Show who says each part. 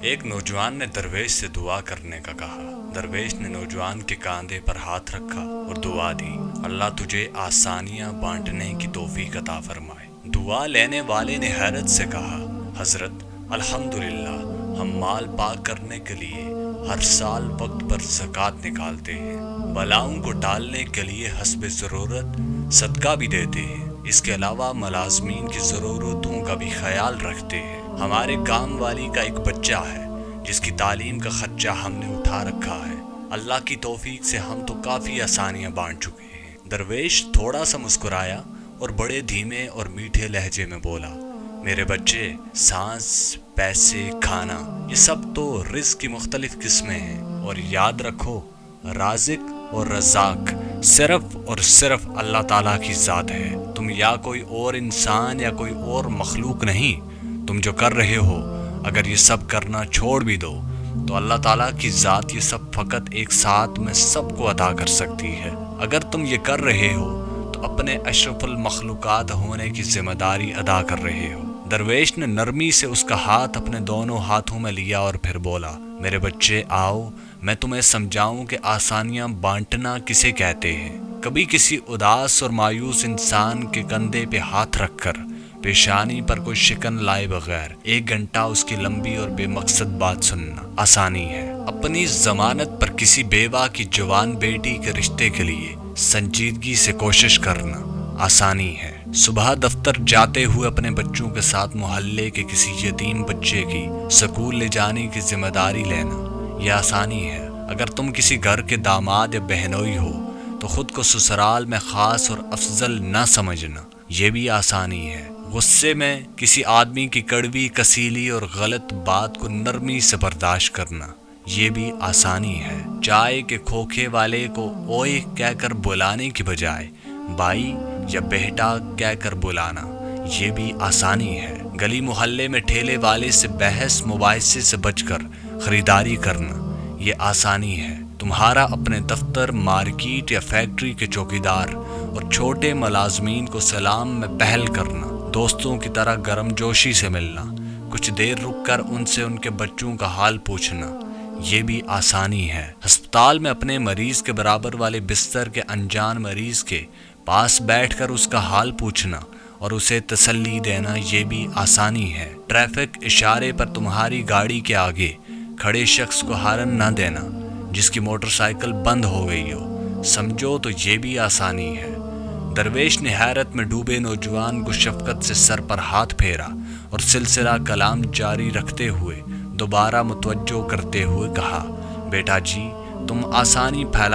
Speaker 1: ایک نوجوان نے درویش سے دعا کرنے کا کہا۔ درویش نے نوجوان کے کاندھے پر ہاتھ رکھا اور دعا دی، اللہ تجھے آسانیاں بانٹنے کی توفیق عطا فرمائے۔ دعا لینے والے نے حیرت سے کہا، حضرت الحمدللہ، ہم مال پاک کرنے کے لیے ہر سال وقت پر زکوٰۃ نکالتے ہیں، بلاؤں کو ٹالنے کے لیے حسب ضرورت صدقہ بھی دیتے ہیں، اس کے علاوہ ملازمین کی ضرورتوں کا بھی خیال رکھتے ہیں۔ ہمارے گاؤں والی کا ایک بچہ ہے جس کی تعلیم کا خرچہ ہم نے اٹھا رکھا ہے، اللہ کی توفیق سے ہم تو کافی آسانیاں بانٹ چکے ہیں۔ درویش تھوڑا سا مسکرایا اور بڑے دھیمے اور میٹھے لہجے میں بولا، میرے بچے، سانس، پیسے، کھانا، یہ سب تو رزق کی مختلف قسمیں ہیں، اور یاد رکھو رازق اور رزاق صرف اور صرف اللہ تعالیٰ کی ذات ہے، تم یا کوئی اور انسان یا کوئی اور مخلوق نہیں۔ تم جو کر رہے ہو، اگر یہ سب کرنا چھوڑ بھی دو تو اللہ تعالیٰ کی ذات یہ سب فقط ایک ساتھ میں سب کو عطا کر سکتی ہے۔ اگر تم یہ کر رہے ہو تو اپنے اشرف المخلوقات ہونے کی ذمہ داری ادا کر رہے ہو۔ درویش نے نرمی سے اس کا ہاتھ اپنے دونوں ہاتھوں میں لیا اور پھر بولا، میرے بچے آؤ، میں تمہیں سمجھاؤں کہ آسانیاں بانٹنا کسے کہتے ہیں۔ کبھی کسی اداس اور مایوس انسان کے کندھے پہ ہاتھ رکھ کر پیشانی پر کوئی شکن لائے بغیر 1 گھنٹہ اس کی لمبی اور بے مقصد بات سننا آسانی ہے۔ اپنی ضمانت پر کسی بیوہ کی جوان بیٹی کے رشتے کے لیے سنجیدگی سے کوشش کرنا آسانی ہے۔ صبح دفتر جاتے ہوئے اپنے بچوں کے ساتھ محلے کے کسی یتیم بچے کی سکول لے جانے کی ذمہ داری لینا یہ آسانی ہے۔ اگر تم کسی گھر کے داماد یا بہنوئی ہو تو خود کو سسرال میں خاص اور افضل نہ سمجھنا یہ بھی آسانی ہے۔ غصے میں کسی آدمی کی کڑوی، کسیلی اور غلط بات کو نرمی سے برداشت کرنا یہ بھی آسانی ہے۔ چائے کے کھوکھے والے کو اوئے کہہ کر بلانے کی بجائے بھائی یا بیٹا کہہ کر بلانا یہ بھی آسانی ہے۔ گلی محلے میں ٹھیلے والے سے بحث مباحثے سے بچ کر خریداری کرنا یہ آسانی ہے۔ تمہارا اپنے دفتر، مارکیٹ یا فیکٹری کے چوکیدار اور چھوٹے ملازمین کو سلام میں پہل کرنا، دوستوں کی طرح گرم جوشی سے ملنا، کچھ دیر رک کر ان سے ان کے بچوں کا حال پوچھنا یہ بھی آسانی ہے۔ ہسپتال میں اپنے مریض کے برابر والے بستر کے انجان مریض کے پاس بیٹھ کر اس کا حال پوچھنا اور اسے تسلی دینا یہ بھی آسانی ہے۔ ٹریفک اشارے پر تمہاری گاڑی کے آگے کھڑے شخص کو ہارن نہ دینا جس کی موٹر سائیکل بند ہو گئی ہو، سمجھو تو یہ بھی آسانی ہے۔ درویش نے حیرت میں ڈوبے نوجوان کو شفقت سے سر پر ہاتھ پھیرا اور سلسلہ کلام جاری رکھتے ہوئے دوبارہ متوجہ کرتے ہوئے کہا، بیٹا جی، تم آسانی پھیلا